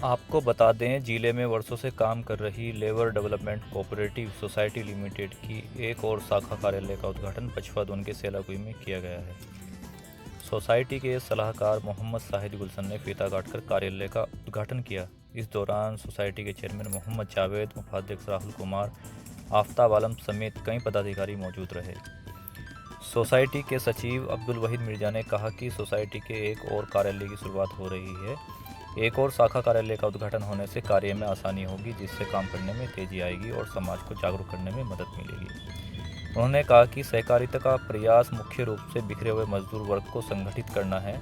आपको बता दें, जिले में वर्षों से काम कर रही labour development cooperative society limited की एक और शाखा कार्यालय का उद्घाटन पछवा दून के सेलाकुई में किया गया है। सोसाइटी के सलाहकार मोहम्मद शाहिद गुलशन ने फीता काटकर कार्यालय का उद्घाटन किया। इस दौरान सोसाइटी के चेयरमैन मोहम्मद जावेद, उपाध्यक्ष राहुल कुमार, आफ्ताब आलम समेत कई पदाधिकारी मौजूद रहे। सोसाइटी के सचिव अब्दुल वहीद मिर्जा ने कहा कि सोसाइटी के एक और कार्यालय की शुरुआत हो रही है। एक और शाखा कार्यालय का उद्घाटन होने से कार्य में आसानी होगी, जिससे काम करने में तेजी आएगी और समाज को जागरूक करने में मदद मिलेगी। उन्होंने कहा कि सहकारिता का प्रयास मुख्य रूप से बिखरे हुए मजदूर वर्ग को संगठित करना है।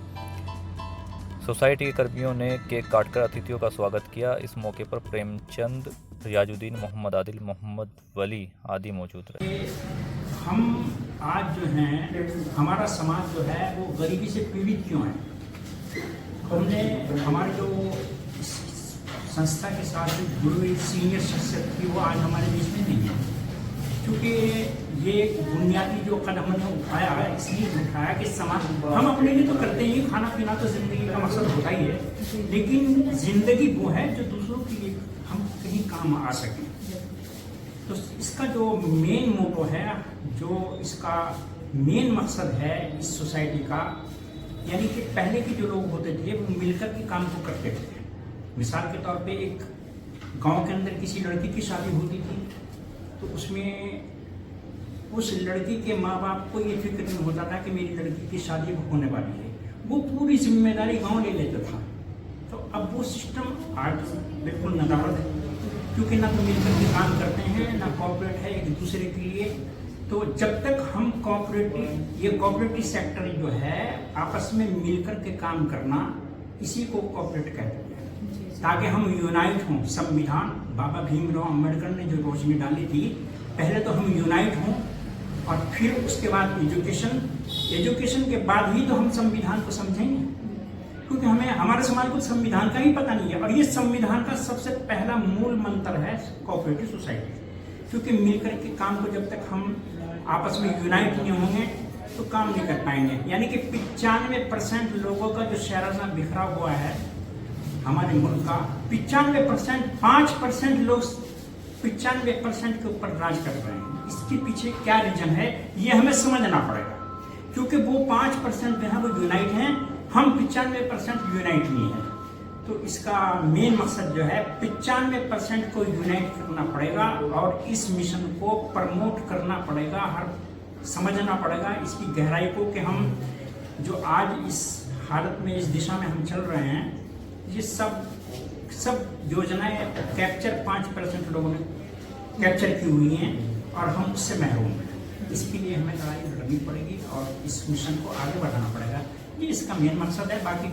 सोसाइटी के कर्मियों ने केक काटकर अतिथियों का स्वागत किया। इस मौके पर प्रेमचंद, रियाजुद्दीन, मोहम्मद आदिल, मोहम्मद वली आदि मौजूद रहे। हम आज जो हैं, हमारा समाज जो है वो गरीबी से पीड़ित क्यों है। हमने हमारे जो संस्था के साथ जुड़ी हुई सीनियर शख्सियत थी वो आज हमारे बीच में नहीं है, क्योंकि ये बुनियादी जो कदम हमने उठाया है इसलिए उठाया कि समाज हम अपने लिए तो करते ही, खाना पीना तो जिंदगी का मकसद होता ही है, लेकिन जिंदगी वो है जो दूसरों के लिए हम कहीं काम आ सकें। तो इसका जो मेन मोटो है, जो इसका मेन मकसद है इस सोसाइटी का, यानी कि पहले के जो लोग होते थे वो मिलकर के काम को करते थे। मिसाल के तौर पे एक गांव के अंदर किसी लड़की की शादी होती थी तो उसमें उस लड़की के माँ बाप को ये फिक्र नहीं होता था कि मेरी लड़की की शादी होने वाली है, वो पूरी जिम्मेदारी गांव ले लेता था। तो अब वो सिस्टम आज बिल्कुल नदारद है, क्योंकि ना तो मिलकर के काम करते हैं, ना कॉर्पोरेट है एक दूसरे के लिए। तो जब तक हम कोऑपरेटिव सेक्टर जो है आपस में मिलकर के काम करना, इसी को कोऑपरेट कहते हैं, ताकि हम यूनाइट हों। संविधान बाबा भीमराव अम्बेडकर ने जो रोशनी डाली थी, पहले तो हम यूनाइट हों और फिर उसके बाद एजुकेशन के बाद ही तो हम संविधान को समझेंगे, क्योंकि हमें हमारे समाज को संविधान का ही पता नहीं है। और ये संविधान का सबसे पहला मूल मंत्र है कोऑपरेटिव सोसाइटी, क्योंकि मिलकर के काम को जब तक हम आपस में यूनाइट नहीं होंगे तो काम नहीं कर पाएंगे। यानी कि 95% लोगों का जो शराना बिखरा हुआ है हमारे मुल्क का, 95%, 5% लोग 95% के ऊपर राज कर रहे हैं। इसके पीछे क्या रीजन है ये हमें समझना पड़ेगा, क्योंकि वो 5% जो है वो यूनाइट हैं, हम 95% यूनाइट नहीं है। तो इसका मेन मकसद जो है 95% को यूनाइट करना पड़ेगा और इस मिशन को प्रमोट करना पड़ेगा, समझना पड़ेगा इसकी गहराई को, कि हम जो आज इस हालत में, इस दिशा में हम चल रहे हैं, ये सब योजनाएं कैप्चर 5% लोगों ने कैप्चर की हुई हैं और हम उससे महरूम हैं। इसके लिए हमें लड़ाई लड़नी पड़ेगी और इस मिशन को आगे बढ़ाना पड़ेगा। ये इसका मेन मकसद है। बाकी